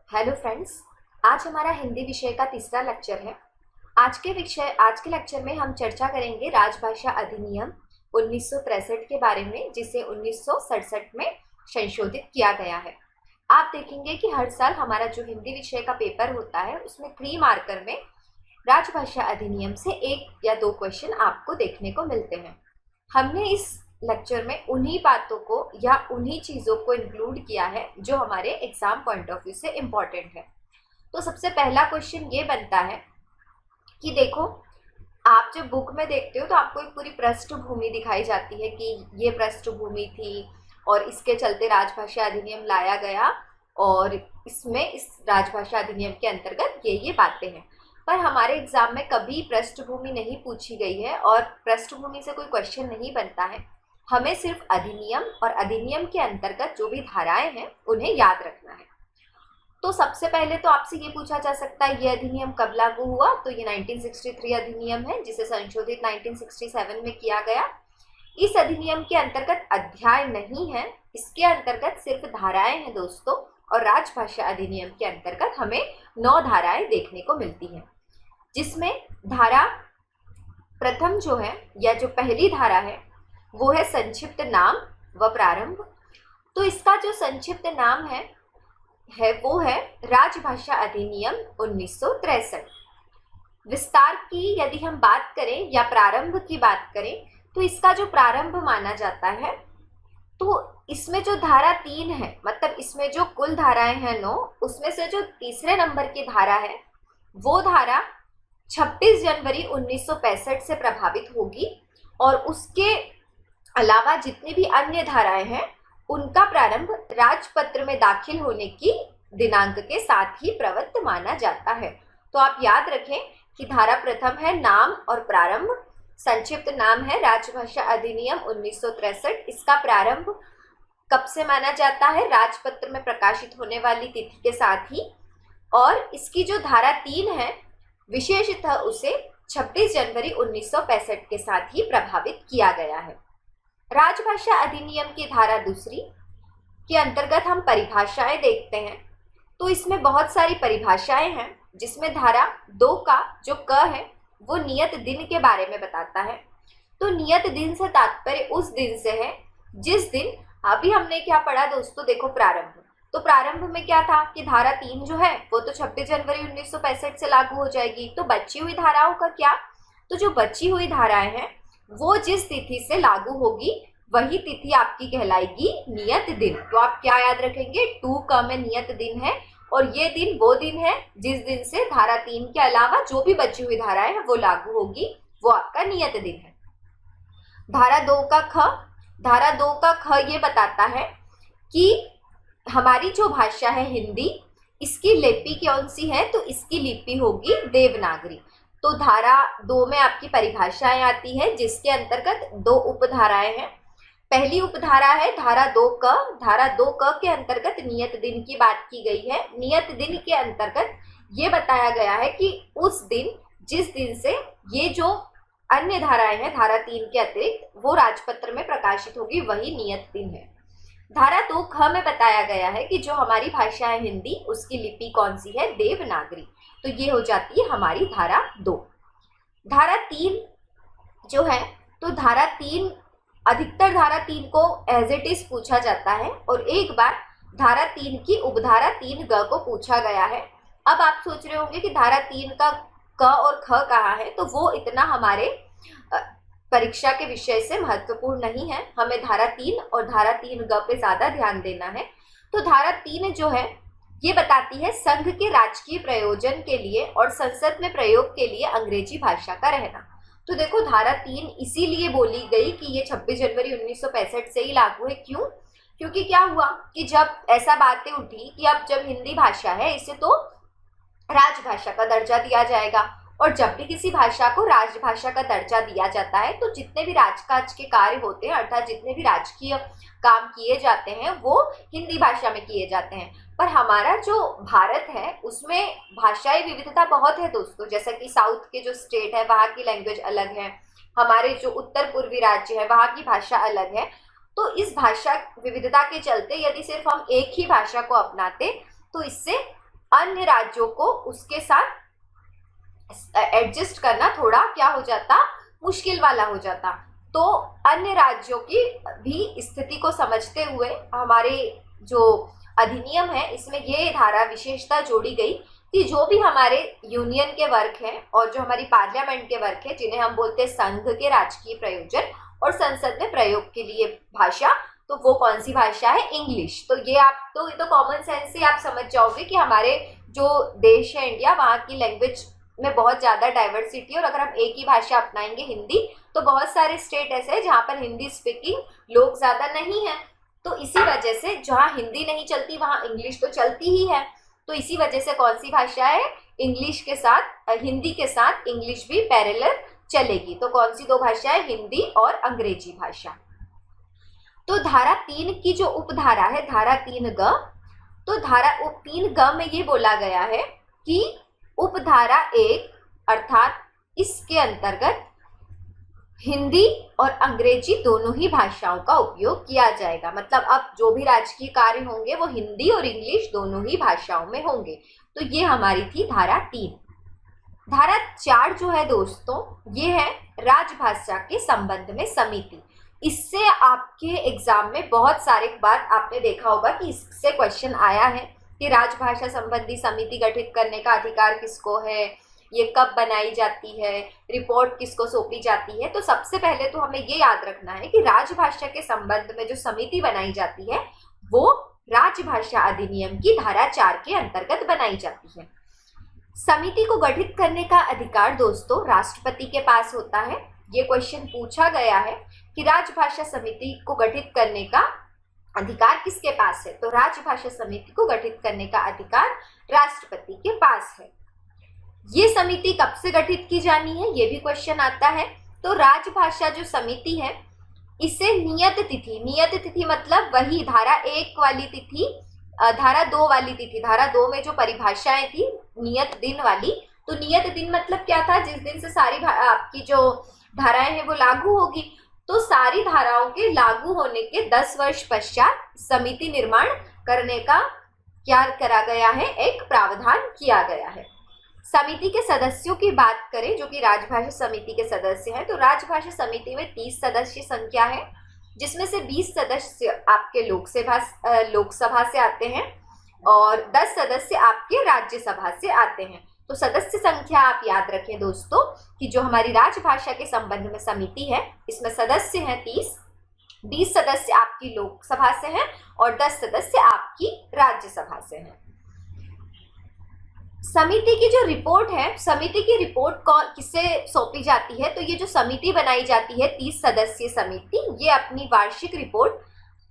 Hello friends. आज हमारा हिंदी विषय का तीसरा लेक्चर है। आज के लेक्चर में हम चर्चा करेंगे राजभाषा अधिनियम 1963 के बारे में, जिसे 1967 में संशोधित किया गया है। आप देखेंगे कि हर साल हमारा जो हिंदी विषय का पेपर होता है उसमें 3 मार्कर में राजभाषा अधिनियम से 1 या 2 क्वेश्चन आपको देखने को मिलते हैं। हमने इस लेक्चर में उन्हीं बातों को या उन्हीं चीज़ों को इंक्लूड किया है जो हमारे एग्जाम पॉइंट ऑफ व्यू से इम्पॉर्टेंट है। तो सबसे पहला क्वेश्चन ये बनता है कि देखो, आप जब बुक में देखते हो तो आपको एक पूरी पृष्ठभूमि दिखाई जाती है कि ये पृष्ठभूमि थी और इसके चलते राजभाषा अधिनियम लाया गया और इसमें इस राजभाषा अधिनियम के अंतर्गत ये बातें हैं। पर हमारे एग्जाम में कभी पृष्ठभूमि नहीं पूछी गई है और पृष्ठभूमि से कोई क्वेश्चन नहीं बनता है। हमें सिर्फ अधिनियम और अधिनियम के अंतर्गत जो भी धाराएं हैं उन्हें याद रखना है। तो सबसे पहले तो आपसे ये पूछा जा सकता है, ये अधिनियम कब लागू हुआ? तो ये 1963 अधिनियम है, जिसे संशोधित 1967 में किया गया। इस अधिनियम के अंतर्गत अध्याय नहीं है, इसके अंतर्गत सिर्फ धाराएं हैं दोस्तों। और राजभाषा अधिनियम के अंतर्गत हमें 9 धाराएं देखने को मिलती हैं, जिसमें धारा प्रथम जो है या जो पहली धारा है वो है संक्षिप्त नाम व प्रारंभ। तो इसका जो संक्षिप्त नाम है वो है राजभाषा अधिनियम 1963। विस्तार की यदि हम बात करें या प्रारंभ की बात करें तो इसका जो प्रारंभ माना जाता है, तो इसमें जो धारा 3 है, मतलब इसमें जो कुल धाराएं हैं 9, उसमें से जो तीसरे नंबर की धारा है वो धारा 26 जनवरी 1965 से प्रभावित होगी और उसके अलावा जितनी भी अन्य धाराएं हैं उनका प्रारंभ राजपत्र में दाखिल होने की दिनांक के साथ ही प्रवृत्त माना जाता है। तो आप याद रखें कि धारा प्रथम है नाम और प्रारंभ, संक्षिप्त नाम है राजभाषा अधिनियम 1963। इसका प्रारंभ कब से माना जाता है? राजपत्र में प्रकाशित होने वाली तिथि के साथ ही। और इसकी जो धारा 3 है विशेषतः उसे 26 जनवरी 1965 के साथ ही प्रभावित किया गया है। राजभाषा अधिनियम की धारा 2 के अंतर्गत हम परिभाषाएं देखते हैं। तो इसमें बहुत सारी परिभाषाएं हैं, जिसमें धारा 2 का जो क है वो नियत दिन के बारे में बताता है। तो नियत दिन से तात्पर्य उस दिन से है जिस दिन, अभी हमने क्या पढ़ा दोस्तों, देखो प्रारंभ। तो प्रारंभ में क्या था कि धारा 3 जो है वो तो 26 जनवरी 1965 से लागू हो जाएगी। तो बची हुई धाराओं का क्या? तो जो बची हुई धाराएं हैं वो जिस तिथि से लागू होगी वही तिथि आपकी कहलाएगी नियत दिन। तो आप क्या याद रखेंगे? 2 क में नियत दिन है और ये दिन वो दिन है जिस दिन से धारा 3 के अलावा जो भी बची हुई धाराएं हैं वो लागू होगी, वो आपका नियत दिन है। धारा 2 का ख, धारा 2 का ख ये बताता है कि हमारी जो भाषा है हिंदी, इसकी लिपि कौन सी है? तो इसकी लिपि होगी देवनागरी। तो धारा 2 में आपकी परिभाषाएं आती है, जिसके अंतर्गत 2 उपधाराएं हैं। पहली उपधारा है धारा 2 क। धारा 2 क के अंतर्गत नियत दिन की बात की गई है। नियत दिन के अंतर्गत ये बताया गया है कि उस दिन जिस दिन से ये जो अन्य धाराएं हैं धारा 3 के अतिरिक्त वो राजपत्र में प्रकाशित होगी, वही नियत दिन है। धारा 2 ख में बताया गया है कि जो हमारी भाषा है हिंदी, उसकी लिपि कौन सी है? देवनागरी। तो ये हो जाती है हमारी धारा 2। धारा 3 जो है, तो धारा 3 अधिकतर धारा 3 को एज इट इज पूछा जाता है और एक बार धारा 3 की उपधारा 3 ग को पूछा गया है। अब आप सोच रहे होंगे कि धारा 3 का क और ख कहाँ है? तो वो इतना हमारे परीक्षा के विषय से महत्वपूर्ण नहीं है। हमें धारा 3 और धारा 3 ग पे ज्यादा ध्यान देना है। तो धारा 3 जो है ये बताती है संघ के राजकीय प्रयोजन के लिए और संसद में प्रयोग के लिए अंग्रेजी भाषा का रहना। तो देखो, धारा 3 इसीलिए बोली गई कि ये 26 जनवरी 1965 से ही लागू है। क्यों? क्योंकि क्या हुआ कि जब ऐसा बातें उठी कि अब जब हिंदी भाषा है इसे तो राजभाषा का दर्जा दिया जाएगा, और जब भी किसी भाषा को राजभाषा का दर्जा दिया जाता है तो जितने भी राजकाज के कार्य होते हैं, अर्थात जितने भी राजकीय काम किए जाते हैं वो हिंदी भाषा में किए जाते हैं। पर हमारा जो भारत है उसमें भाषाई विविधता बहुत है दोस्तों। जैसा कि साउथ के जो स्टेट है वहाँ की लैंग्वेज अलग है, हमारे जो उत्तर पूर्वी राज्य है वहाँ की भाषा अलग है। तो इस भाषा विविधता के चलते यदि सिर्फ हम एक ही भाषा को अपनाते तो इससे अन्य राज्यों को उसके साथ एडजस्ट करना थोड़ा क्या हो जाता, मुश्किल वाला हो जाता। तो अन्य राज्यों की भी स्थिति को समझते हुए हमारे जो अधिनियम है इसमें ये धारा विशेषता जोड़ी गई कि जो भी हमारे यूनियन के वर्ग हैं और जो हमारी पार्लियामेंट के वर्ग हैं, जिन्हें हम बोलते हैं संघ के राजकीय प्रयोजन और संसद में प्रयोग के लिए भाषा, तो वो कौन सी भाषा है, इंग्लिश। तो ये तो कॉमन सेंस से आप समझ जाओगे कि हमारे जो देश है इंडिया, वहाँ की लैंग्वेज में बहुत ज़्यादा डाइवर्सिटी है, और अगर हम एक ही भाषा अपनाएंगे हिंदी, तो बहुत सारे स्टेट ऐसे हैं जहाँ पर हिंदी स्पीकिंग लोग ज़्यादा नहीं है। तो इसी वजह से जहाँ हिंदी नहीं चलती वहाँ इंग्लिश तो चलती ही है। तो इसी वजह से कौन सी भाषा है, इंग्लिश के साथ हिंदी के साथ इंग्लिश भी पैरेलल चलेगी। तो कौन सी दो भाषा है, हिंदी और अंग्रेजी भाषा। तो धारा 3 की जो उपधारा है धारा 3 ग, तो धारा 3 ग में ये बोला गया है कि उपधारा 1 अर्थात इसके अंतर्गत हिंदी और अंग्रेजी दोनों ही भाषाओं का उपयोग किया जाएगा। मतलब अब जो भी राजकीय कार्य होंगे वो हिंदी और इंग्लिश दोनों ही भाषाओं में होंगे। तो ये हमारी थी धारा 3। धारा 4 जो है दोस्तों, ये है राजभाषा के संबंध में समिति। इससे आपके एग्जाम में बहुत सारे बार आपने देखा होगा कि इससे क्वेश्चन आया है कि राजभाषा संबंधी समिति गठित करने का अधिकार किसको है, ये कब बनाई जाती है, रिपोर्ट किसको सौंपी जाती है। तो सबसे पहले तो हमें ये याद रखना है कि राजभाषा के संबंध में जो समिति बनाई जाती है वो राजभाषा अधिनियम की धारा 4 के अंतर्गत बनाई जाती है। समिति को गठित करने का अधिकार दोस्तों राष्ट्रपति के पास होता है। ये क्वेश्चन पूछा गया है कि राजभाषा समिति को गठित करने का अधिकार किसके पास है, तो राजभाषा समिति को गठित करने का अधिकार राष्ट्रपति के पास है। ये समिति कब से गठित की जानी है, ये भी क्वेश्चन आता है। तो राजभाषा जो समिति है इसे नियत तिथि मतलब वही धारा 1 वाली तिथि, धारा 2 वाली तिथि, धारा 2 में जो परिभाषाएं थी नियत दिन वाली, तो नियत दिन मतलब क्या था, जिस दिन से सारी आपकी जो धाराएं हैं वो लागू होगी। तो सारी धाराओं के लागू होने के 10 वर्ष पश्चात समिति निर्माण करने का क्या करा गया है, एक प्रावधान किया गया है। समिति के सदस्यों की बात करें जो कि राजभाषा समिति के सदस्य हैं, तो राजभाषा समिति में 30 सदस्य संख्या है, जिसमें से 20 सदस्य आपके लोकसभा से आते हैं और 10 सदस्य आपके राज्यसभा से आते हैं। तो सदस्य संख्या आप याद रखें दोस्तों कि जो हमारी राजभाषा के संबंध में समिति है इसमें सदस्य हैं 30, 20 सदस्य आपकी लोकसभा से हैं और 10 सदस्य आपकी राज्यसभा से हैं। समिति की जो रिपोर्ट है, समिति की रिपोर्ट किससे सौंपी जाती है, तो ये जो समिति बनाई जाती है 30 सदस्यीय समिति, ये अपनी वार्षिक रिपोर्ट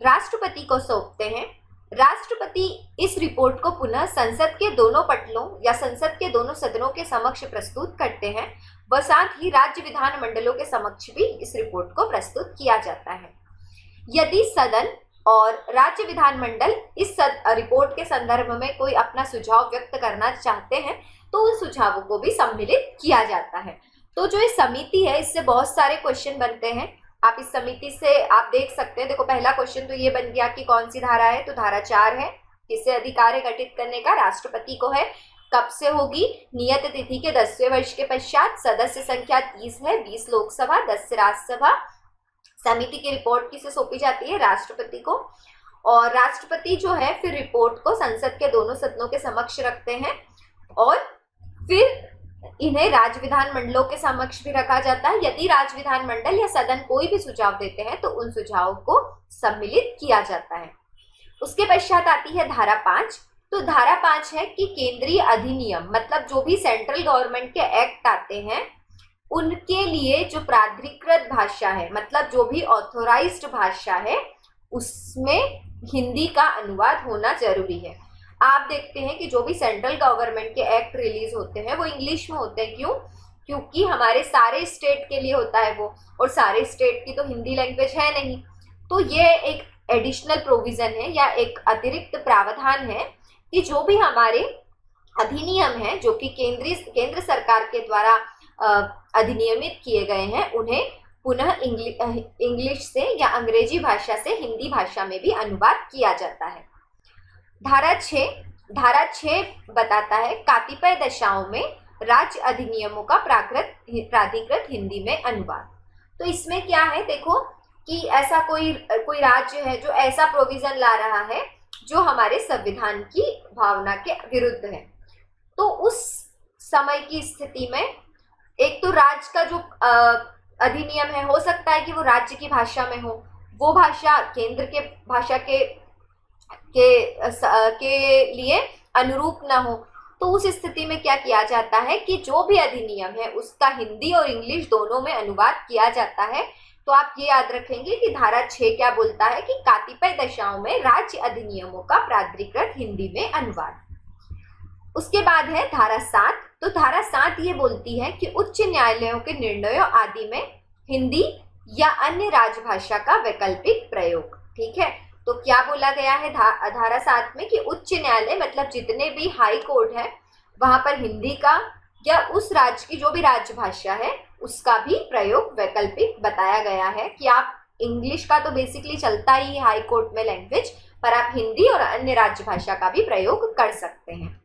राष्ट्रपति को सौंपते हैं। राष्ट्रपति इस रिपोर्ट को पुनः संसद के दोनों पटलों या संसद के दोनों सदनों के समक्ष प्रस्तुत करते हैं व साथ ही राज्य विधान मंडलों के समक्ष भी इस रिपोर्ट को प्रस्तुत किया जाता है। यदि सदन और राज्य विधान मंडल इस रिपोर्ट के संदर्भ में कोई अपना सुझाव व्यक्त करना चाहते हैं तो उन सुझावों को भी सम्मिलित किया जाता है। तो जो ये समिति है इससे बहुत सारे क्वेश्चन बनते हैं। आप इस समिति से आप देख सकते हैं, देखो पहला क्वेश्चन तो ये बन गया कि कौन सी धारा है, तो धारा 4 है। किससे अधिकार है गठित करने का, राष्ट्रपति को है। कब से होगी, नियत तिथि के 10वें वर्ष के पश्चात। सदस्य संख्या 30 है, 20 लोकसभा 10 राज्यसभा। समिति की रिपोर्ट किसे सौंपी जाती है, राष्ट्रपति को। और राष्ट्रपति जो है फिर रिपोर्ट को संसद के दोनों सदनों के समक्ष रखते हैं और फिर इन्हें राज्य विधान मंडलों के समक्ष भी रखा जाता है। यदि राज्य विधान मंडल या सदन कोई भी सुझाव देते हैं तो उन सुझावों को सम्मिलित किया जाता है। उसके पश्चात आती है धारा 5। तो धारा 5 है कि केंद्रीय अधिनियम मतलब जो भी सेंट्रल गवर्नमेंट के एक्ट आते हैं उनके लिए जो प्राधिकृत भाषा है मतलब जो भी ऑथोराइज्ड भाषा है उसमें हिंदी का अनुवाद होना जरूरी है। आप देखते हैं कि जो भी सेंट्रल गवर्नमेंट के एक्ट रिलीज होते हैं वो इंग्लिश में होते हैं। क्यों? क्योंकि हमारे सारे स्टेट के लिए होता है वो, और सारे स्टेट की तो हिंदी लैंग्वेज है नहीं। तो ये एक एडिशनल प्रोविजन है या एक अतिरिक्त प्रावधान है कि जो भी हमारे अधिनियम है जो कि केंद्र सरकार के द्वारा अधिनियमित किए गए हैं उन्हें पुनः इंग्लिश से या अंग्रेजी भाषा से हिंदी भाषा में भी अनुवाद किया जाता है। धारा 6 धारा 6 बताता है कतिपय दशाओं में राज्य अधिनियमों का प्राधिकृत हिंदी में अनुवाद। तो इसमें क्या है, देखो कि ऐसा कोई राज्य है जो ऐसा प्रोविजन ला रहा है जो हमारे संविधान की भावना के विरुद्ध है। तो उस समय की स्थिति में एक तो राज्य का जो अधिनियम है, हो सकता है कि वो राज्य की भाषा में हो, वो भाषा केंद्र के भाषा के लिए अनुरूप ना हो। तो उस स्थिति में क्या किया जाता है कि जो भी अधिनियम है उसका हिंदी और इंग्लिश दोनों में अनुवाद किया जाता है। तो आप ये याद रखेंगे कि धारा 6 क्या बोलता है कि कतिपय दशाओं में राज्य अधिनियमों का प्राधिकृत हिंदी में अनुवाद। उसके बाद है धारा 7। तो धारा 7 ये बोलती है कि उच्च न्यायालयों के निर्णयों आदि में हिंदी या अन्य राजभाषा का वैकल्पिक प्रयोग। ठीक है, तो क्या बोला गया है धारा 7 में कि उच्च न्यायालय मतलब जितने भी हाई कोर्ट है वहां पर हिंदी का या उस राज्य की जो भी राजभाषा है उसका भी प्रयोग वैकल्पिक बताया गया है कि आप इंग्लिश का तो बेसिकली चलता ही है हाई कोर्ट में लैंग्वेज, पर आप हिंदी और अन्य राजभाषा का भी प्रयोग कर सकते हैं।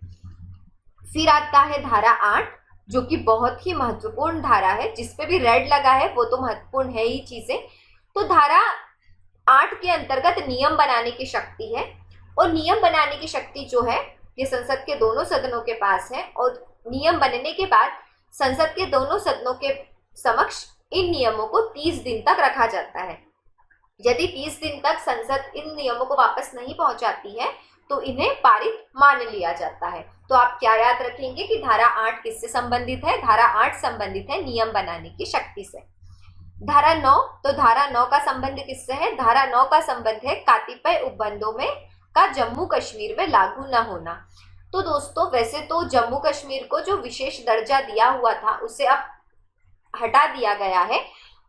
फिर आता है धारा 8 जो कि बहुत ही महत्वपूर्ण धारा है, जिसपे भी रेड लगा है वो तो महत्वपूर्ण है ही चीजें। तो धारा 8 के अंतर्गत नियम बनाने की शक्ति है, और नियम बनाने की शक्ति जो है ये संसद के दोनों सदनों के पास है, और नियम बनने के बाद संसद के दोनों सदनों के समक्ष इन नियमों को 30 दिन तक रखा जाता है। यदि 30 दिन तक संसद इन नियमों को वापस नहीं पहुंचाती है तो इन्हें पारित मान लिया जाता है। तो आप क्या याद रखेंगे कि धारा 8 किससे संबंधित है? धारा 8 संबंधित है नियम बनाने की शक्ति से। धारा 9, तो धारा 9 का संबंध किससे है? धारा 9 का संबंध है कतिपय उपबंधों में का जम्मू कश्मीर में लागू न होना। तो दोस्तों वैसे तो जम्मू कश्मीर को जो विशेष दर्जा दिया हुआ था उसे अब हटा दिया गया है,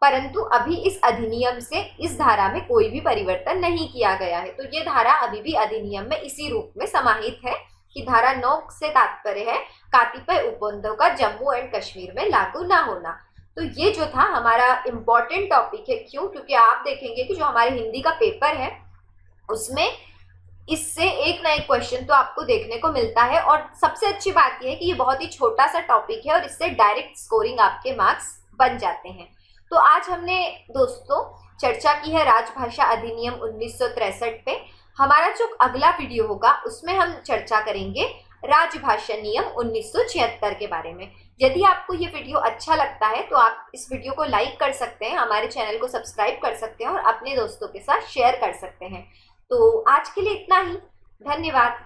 परंतु अभी इस अधिनियम से इस धारा में कोई भी परिवर्तन नहीं किया गया है। तो ये धारा अभी भी अधिनियम में इसी रूप में समाहित है कि धारा 9 से तात्पर्य है कतिपय उपबंधों का जम्मू एंड कश्मीर में लागू ना होना। तो ये जो था हमारा इम्पोर्टेंट टॉपिक है। क्यों? क्योंकि आप देखेंगे कि जो हमारे हिंदी का पेपर है उसमें इससे एक ना एक क्वेश्चन तो आपको देखने को मिलता है, और सबसे अच्छी बात यह है कि ये बहुत ही छोटा सा टॉपिक है और इससे डायरेक्ट स्कोरिंग आपके मार्क्स बन जाते हैं। तो आज हमने दोस्तों चर्चा की है राजभाषा अधिनियम 1963 पे। हमारा जो अगला वीडियो होगा उसमें हम चर्चा करेंगे राजभाषा नियम 1976 के बारे में। यदि आपको ये वीडियो अच्छा लगता है तो आप इस वीडियो को लाइक कर सकते हैं, हमारे चैनल को सब्सक्राइब कर सकते हैं और अपने दोस्तों के साथ शेयर कर सकते हैं। तो आज के लिए इतना ही, धन्यवाद।